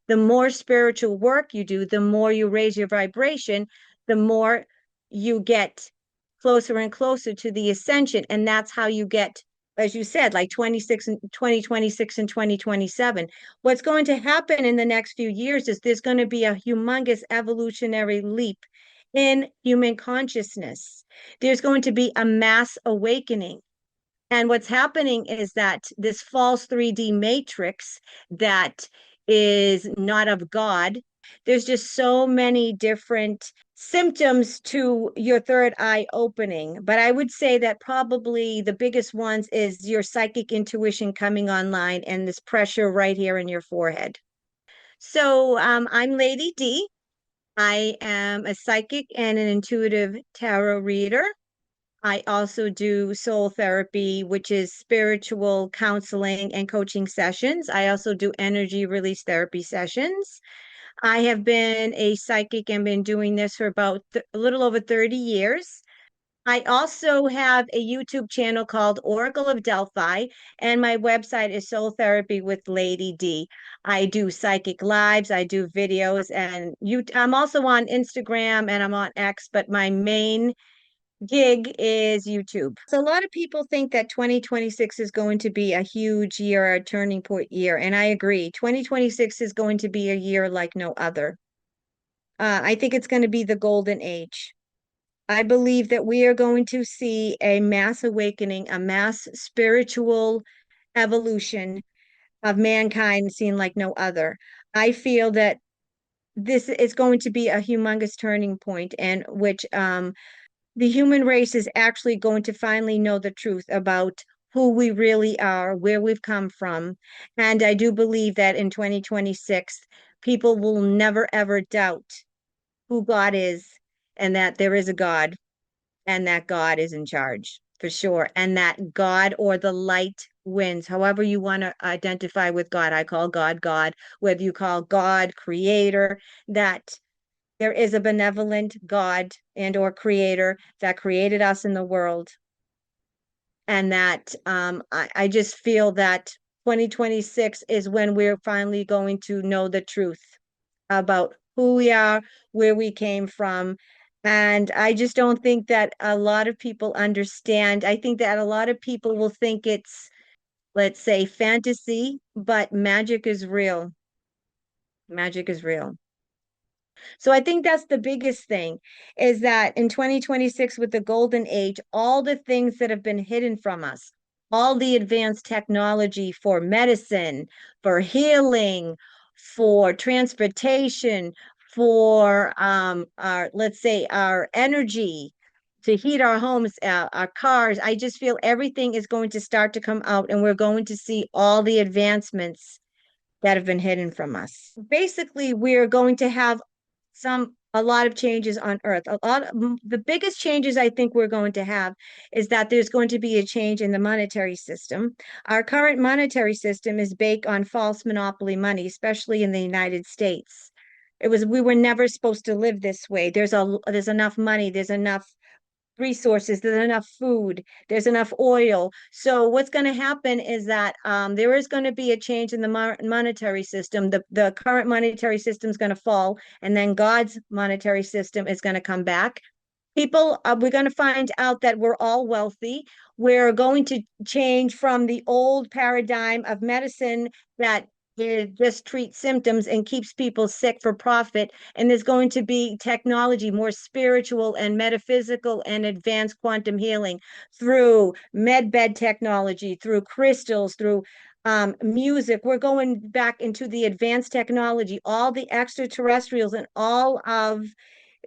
The more spiritual work you do, the more you raise your vibration, the more you get closer and closer to the ascension. And that's how you get, as you said, like 26 and 2026 and 2027. What's going to happen in the next few years is there's going to be a humongous evolutionary leap in human consciousness. There's going to be a mass awakening. And what's happening is that this false 3D matrix that is not of God, there's just so many different symptoms to your third eye opening. But I would say that probably the biggest ones is your psychic intuition coming online and this pressure right here in your forehead. So I'm Lady D. I am a psychic and an intuitive tarot reader. I also do soul therapy, which is spiritual counseling and coaching sessions. I also do energy release therapy sessions. I have been a psychic and been doing this for about a little over 30 years. I also have a YouTube channel called Oracle of Delphi, and my website is Soul Therapy with Lady D. I do psychic lives, I do videos, and I'm also on Instagram and I'm on X, but my main gig is YouTube. So a lot of people think that 2026 is going to be a huge year, a turning point year, and I agree. 2026 is going to be a year like no other. I think it's going to be the golden age. I believe that we are going to see a mass awakening, a mass spiritual evolution of mankind seen like no other. I feel that this is going to be a humongous turning point, and which the human race is actually going to finally know the truth about who we really are, where we've come from. And I do believe that in 2026, people will never ever doubt who God is and that there is a God and that God is in charge for sure. And that God or the light wins. However you want to identify with God, I call God God, whether you call God creator, that there is a benevolent God and or creator that created us in the world. And that I just feel that 2026 is when we're finally going to know the truth about who we are, where we came from. And I just don't think that a lot of people understand. I think that a lot of people will think it's, let's say, fantasy, but magic is real. Magic is real. So I think that's the biggest thing is that in 2026 with the golden age, all the things that have been hidden from us, all the advanced technology for medicine, for healing, for transportation, for our, let's say, our energy to heat our homes, our cars. I just feel everything is going to start to come out and we're going to see all the advancements that have been hidden from us. Basically, we're going to have a lot of changes on Earth. The biggest changes I think we're going to have is that there's going to be a change in the monetary system. Our current monetary system is based on false monopoly money, especially in the United States. We were never supposed to live this way. There's enough money, there's enough resources, there's enough food, there's enough oil. So what's going to happen is that there is going to be a change in the monetary system. The current monetary system is going to fall, and then God's monetary system is going to come back. We're going to find out that we're all wealthy. We're going to change from the old paradigm of medicine that it just treats symptoms and keeps people sick for profit. And there's going to be technology, more spiritual and metaphysical and advanced quantum healing through med bed technology, through crystals, through music. We're going back into the advanced technology, all the extraterrestrials and all of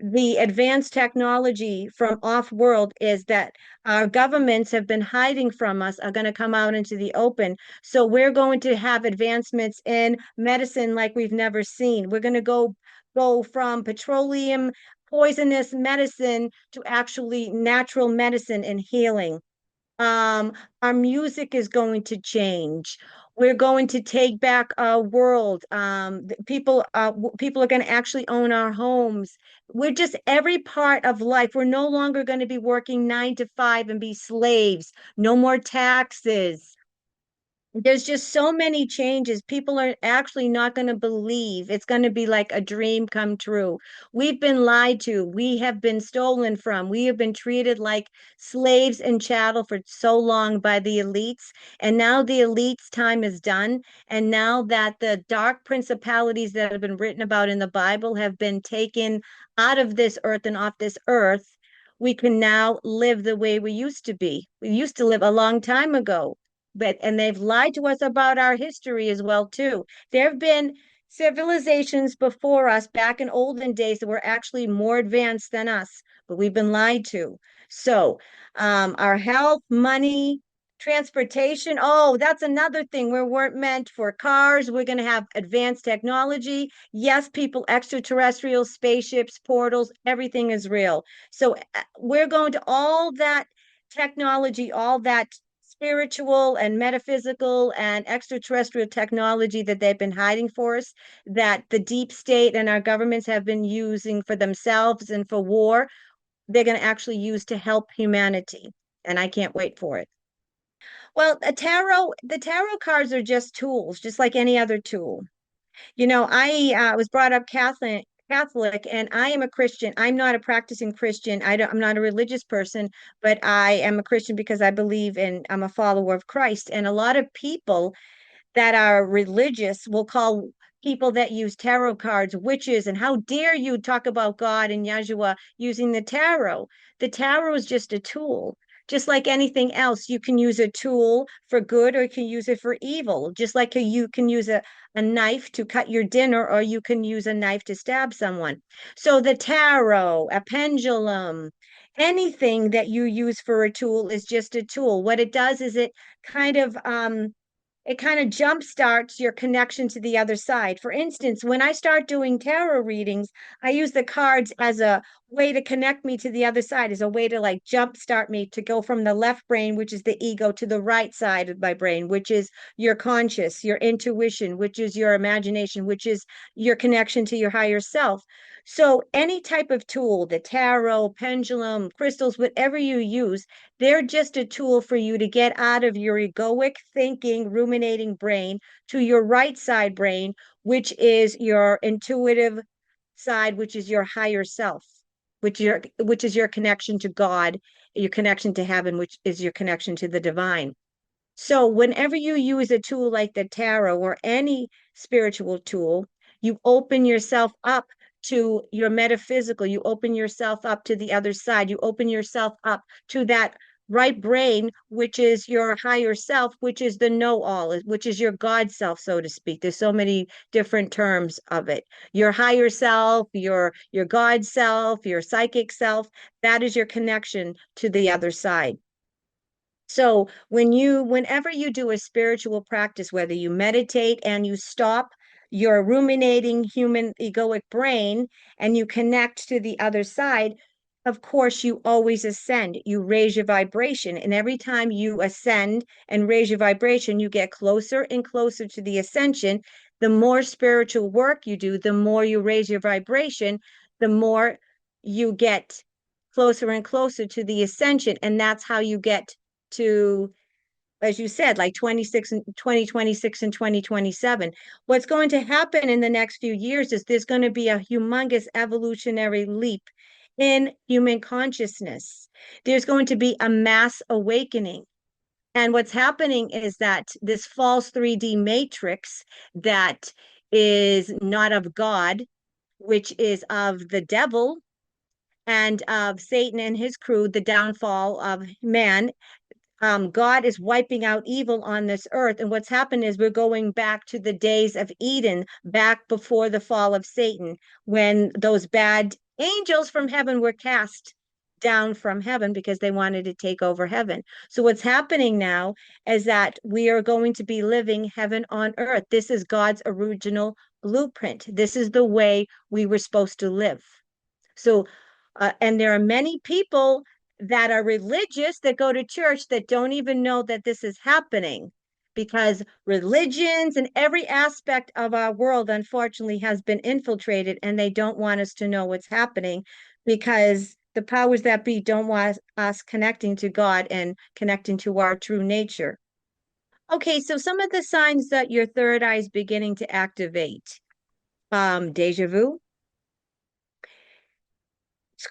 the advanced technology from off world is that our governments have been hiding from us are going to come out into the open. So we're going to have advancements in medicine like we've never seen. We're going to go from petroleum poisonous medicine to actually natural medicine and healing. Our music is going to change. We're going to take back our world. People are going to actually own our homes. We're just every part of life. We're no longer going to be working 9 to 5 and be slaves. No more taxes. There's just so many changes. People are actually not going to believe. It's going to be like a dream come true. We've been lied to. We have been stolen from. We have been treated like slaves and chattel for so long by the elites. And now the elites' time is done. And now that the dark principalities that have been written about in the Bible have been taken out of this earth and off this earth, we can now live the way we used to be. We used to live a long time ago, but and they've lied to us about our history as well too. There have been civilizations before us back in olden days that were actually more advanced than us, but we've been lied to. So, our health, money, transportation, oh, that's another thing. We weren't meant for cars. We're going to have advanced technology. Yes, people, extraterrestrial spaceships, portals, everything is real. So, we're going to all that technology, all that spiritual and metaphysical and extraterrestrial technology that they've been hiding for us, that the deep state and our governments have been using for themselves and for war, they're going to actually use to help humanity. And I can't wait for it. Well, the tarot cards are just tools, just like any other tool. I was brought up Catholic, and I am a Christian. I'm not a practicing Christian. I'm not a religious person, but I am a Christian because I believe in, I'm a follower of Christ. And a lot of people that are religious will call people that use tarot cards witches. And how dare you talk about God and Yahshua using the tarot? The tarot is just a tool. Just like anything else, you can use a tool for good or you can use it for evil. Just like you can use a knife to cut your dinner or you can use a knife to stab someone. So the tarot, a pendulum, anything that you use for a tool is just a tool. What it does is kind of it kind of jump starts your connection to the other side. For instance, when I start doing tarot readings, I use the cards as a way to connect me to the other side, as a way to like jump start me to go from the left brain, which is the ego, to the right side of my brain, which is your conscious, your intuition, which is your imagination, which is your connection to your higher self. So any type of tool, the tarot, pendulum, crystals, whatever you use, they're just a tool for you to get out of your egoic thinking, ruminating brain to your right side brain, which is your intuitive side, which is your higher self, which is your connection to God, your connection to heaven, which is your connection to the divine. So whenever you use a tool like the tarot or any spiritual tool, you open yourself up to your metaphysical, you open yourself up to the other side, you open yourself up to that right brain, which is your higher self, which is the know-all, which is your God self, so to speak. There's so many different terms of it. Your higher self, your God self, your psychic self, that is your connection to the other side. So whenever you do a spiritual practice, whether you meditate and you stop your ruminating human egoic brain and you connect to the other side, of course, you always ascend. You raise your vibration. And every time you ascend and raise your vibration, you get closer and closer to the ascension. The more spiritual work you do, the more you raise your vibration, the more you get closer and closer to the ascension. And that's how you get to, as you said, like 26 and 2026 and 2027. What's going to happen in the next few years is there's going to be a humongous evolutionary leap in human consciousness. There's going to be a mass awakening. And what's happening is that this false 3D matrix that is not of God, which is of the devil and of Satan and his crew, the downfall of man, God is wiping out evil on this earth. And what's happened is we're going back to the days of Eden, back before the fall of Satan, when those bad angels from heaven were cast down from heaven because they wanted to take over heaven. So what's happening now is that we are going to be living heaven on earth. This is God's original blueprint. This is the way we were supposed to live. So, and there are many people that are religious that go to church that don't even know that this is happening because religions and every aspect of our world, unfortunately, has been infiltrated and they don't want us to know what's happening because the powers that be don't want us connecting to God and connecting to our true nature. Okay, so some of the signs that your third eye is beginning to activate, deja vu,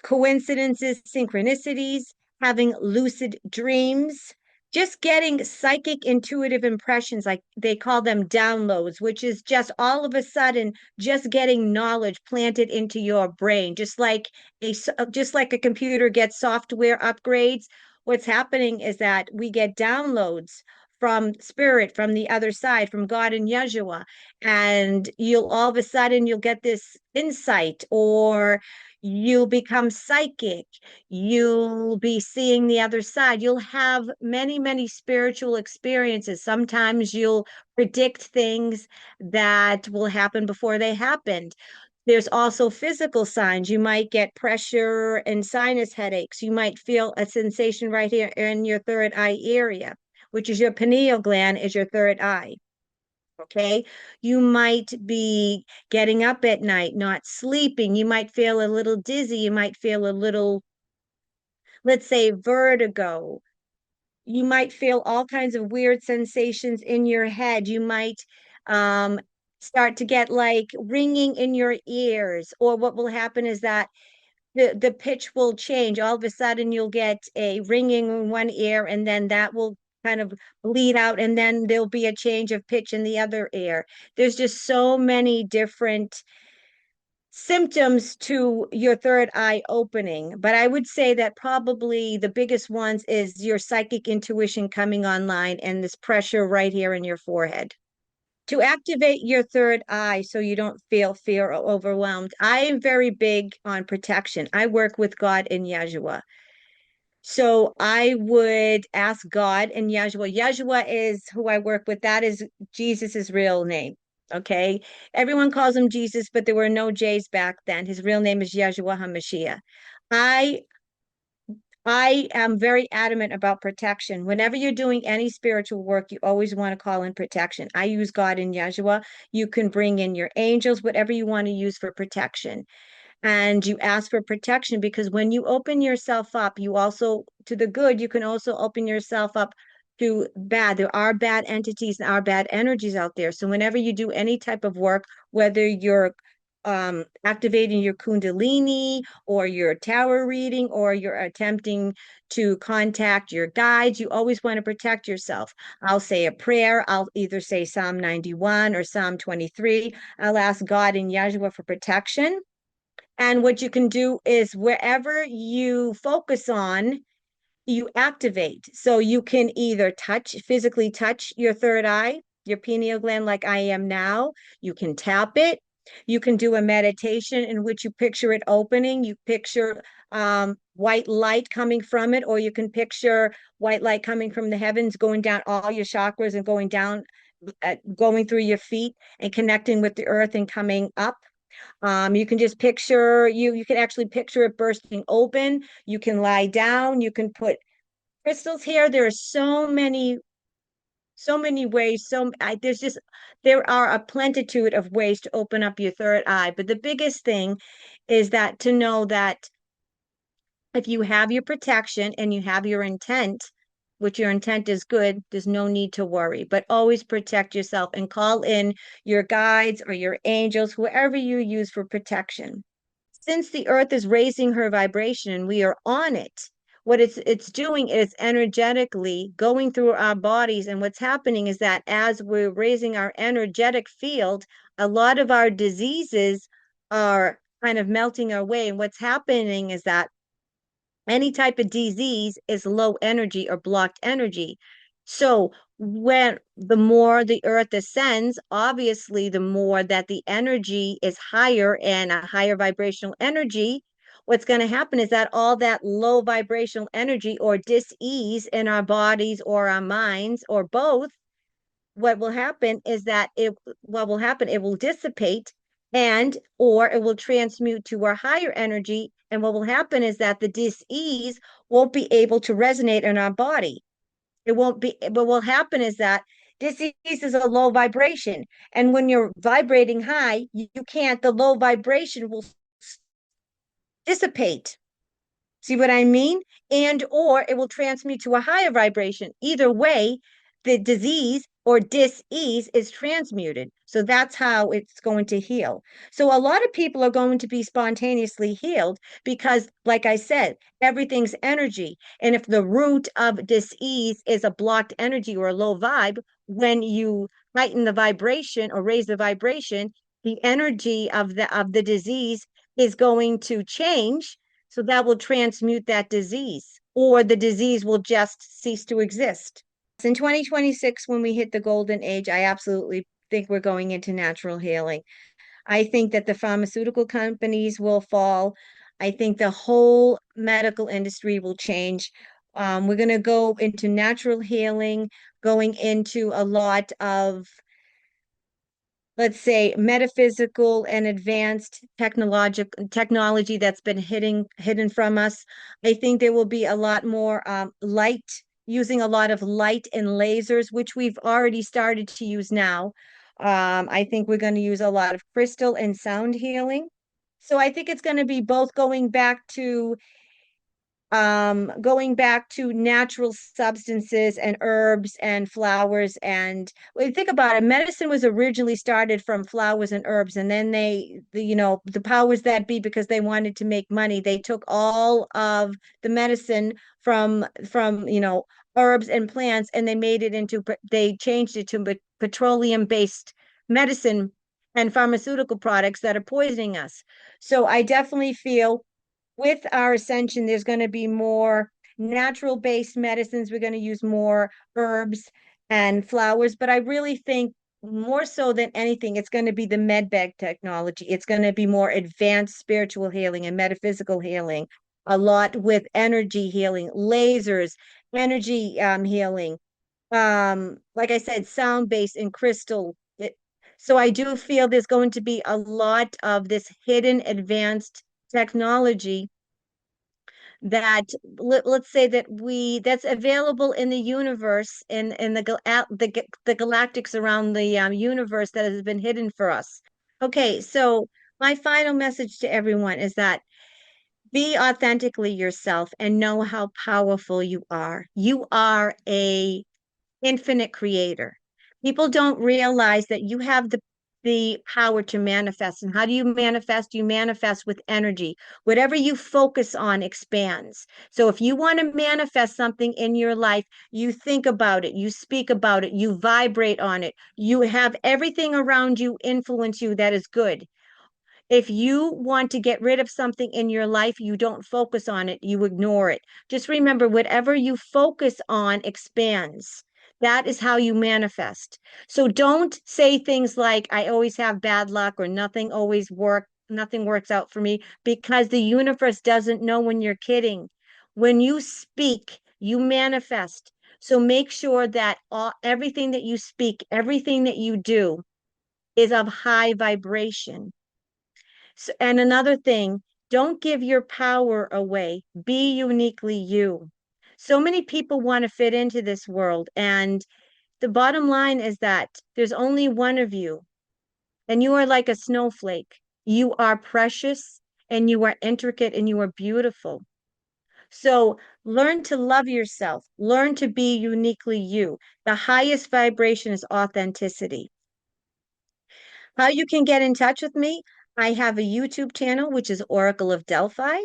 coincidences, synchronicities, having lucid dreams, just getting psychic intuitive impressions, like they call them downloads, which is just all of a sudden just getting knowledge planted into your brain, just like a computer gets software upgrades. What's happening is that we get downloads from spirit, from the other side, from God and Yeshua, and you'll all of a sudden you'll get this insight, or you'll become psychic. You'll be seeing the other side. You'll have many, many spiritual experiences. Sometimes you'll predict things that will happen before they happened. There's also physical signs. You might get pressure and sinus headaches. You might feel a sensation right here in your third eye area, which is your pineal gland, is your third eye. Okay. You might be getting up at night, not sleeping. You might feel a little dizzy. You might feel a little, let's say, vertigo. You might feel all kinds of weird sensations in your head. You might um, start to get like ringing in your ears. Or what will happen is that the pitch will change. All of a sudden, you'll get a ringing in one ear, and then that will kind of bleed out, and then there'll be a change of pitch in the other ear. There's just so many different symptoms to your third eye opening. But I would say that probably the biggest ones is your psychic intuition coming online and this pressure right here in your forehead. To activate your third eye so you don't feel fear or overwhelmed, I am very big on protection. I work with God in Yeshua. So I would ask God and Yeshua. Yeshua is who I work with. That is Jesus's real name. Okay. Everyone calls him Jesus, but there were no J's back then. His real name is Yeshua HaMashiach. I I am very adamant about protection. Whenever you're doing any spiritual work, you always want to call in protection. I use God in Yeshua. You can bring in your angels, whatever you want to use for protection, and you ask for protection, because when you open yourself up, you also to the good, you can also open yourself up to bad. There are bad entities and are bad energies out there. So whenever you do any type of work, whether you're activating your kundalini or your tower reading or you're attempting to contact your guides, you always want to protect yourself. I'll say a prayer. I'll either say Psalm 91 or Psalm 23. I'll ask God and Yahshua for protection. And what you can do is wherever you focus on, you activate. So you can either physically touch your third eye, your pineal gland, like I am now. You can tap it. You can do a meditation in which you picture it opening. You picture white light coming from it, or you can picture white light coming from the heavens, going down all your chakras and going down, going through your feet and connecting with the earth and coming up. You can just picture you can actually picture it bursting open. You can lie down, you can put crystals here. There are so many ways. There are a plentitude of ways to open up your third eye. But the biggest thing is that to know that if you have your protection and you have your intent, which your intent is good, there's no need to worry. But always protect yourself and call in your guides or your angels, whoever you use for protection. Since the earth is raising her vibration and we are on it, what it's doing is energetically going through our bodies. And what's happening is that as we're raising our energetic field, a lot of our diseases are kind of melting away. And what's happening is that any type of disease is low energy or blocked energy. So when the more the earth ascends, obviously the more that the energy is higher and a higher vibrational energy, what's going to happen is that all that low vibrational energy or dis-ease in our bodies or our minds or both, what will happen is that it will dissipate, and or it will transmute to our higher energy. And what will happen is that the dis-ease won't be able to resonate in our body. It won't be, but what will happen is that dis-ease is a low vibration, and when you're vibrating high, you can't, the low vibration will dissipate. See what I mean? And or it will transmute to a higher vibration. Either way, the disease or dis-ease is transmuted. So that's how it's going to heal. So a lot of people are going to be spontaneously healed because, like I said, everything's energy. And if the root of dis-ease is a blocked energy or a low vibe, when you heighten the vibration or raise the vibration, the energy of the disease is going to change. So that will transmute that disease, or the disease will just cease to exist. In 2026, when we hit the golden age, I absolutely think we're going into natural healing. I think that the pharmaceutical companies will fall. I think the whole medical industry will change. We're going to go into natural healing, going into a lot of, let's say, metaphysical and advanced technology that's been hidden from us. I think there will be a lot more light, using a lot of light and lasers, which we've already started to use now. I think we're going to use a lot of crystal and sound healing. So I think it's going to be both going back to natural substances and herbs and flowers. And when you think about it, medicine was originally started from flowers and herbs, and then the powers that be, because they wanted to make money, they took all of the medicine from herbs and plants, and they changed it to petroleum based medicine and pharmaceutical products that are poisoning us. So I definitely feel with our ascension, there's going to be more natural based medicines. We're going to use more herbs and flowers, but I really think more so than anything, it's going to be the med bag technology. It's going to be more advanced spiritual healing and metaphysical healing, a lot with energy healing, lasers, energy healing. Like I said, sound based and crystal. So I do feel there's going to be a lot of this hidden advanced technology that let's say that's available in the universe, in the galactics around the universe, that has been hidden for us. Okay, so my final message to everyone is that be authentically yourself and know how powerful you are. You are a infinite creator. People don't realize that you have the power to manifest. And how do you manifest? You manifest with energy. Whatever you focus on expands. So if you want to manifest something in your life, you think about it, you speak about it, you vibrate on it. You have everything around you influence you that is good. If you want to get rid of something in your life, you don't focus on it, you ignore it. Just remember, whatever you focus on expands. That is how you manifest. So don't say things like, I always have bad luck, or nothing works out for me, because the universe doesn't know when you're kidding. When you speak, you manifest. So make sure that everything that you speak, everything that you do is of high vibration. So, and another thing, don't give your power away. Be uniquely you. So many people want to fit into this world, and the bottom line is that there's only one of you, and you are like a snowflake. You are precious, and you are intricate, and you are beautiful. So learn to love yourself. Learn to be uniquely you. The highest vibration is authenticity. How you can get in touch with me? I have a YouTube channel, which is Oracle of Delphi.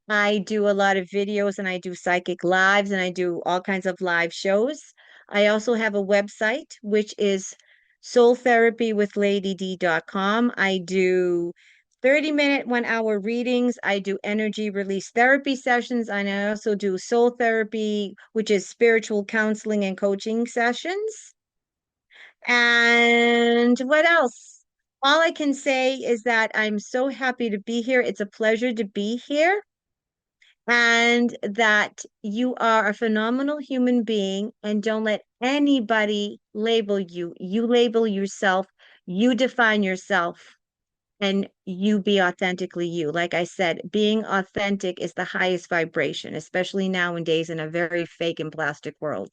I do a lot of videos, and I do psychic lives, and I do all kinds of live shows. I also have a website, which is soultherapywithlady.com. I do 30-minute, 1 hour readings. I do energy release therapy sessions. And I also do soul therapy, which is spiritual counseling and coaching sessions. And what else? All I can say is that I'm so happy to be here. It's a pleasure to be here. And that you are a phenomenal human being, and don't let anybody label you. You label yourself, you define yourself, and you be authentically you. Like I said, being authentic is the highest vibration, especially nowadays in a very fake and plastic world.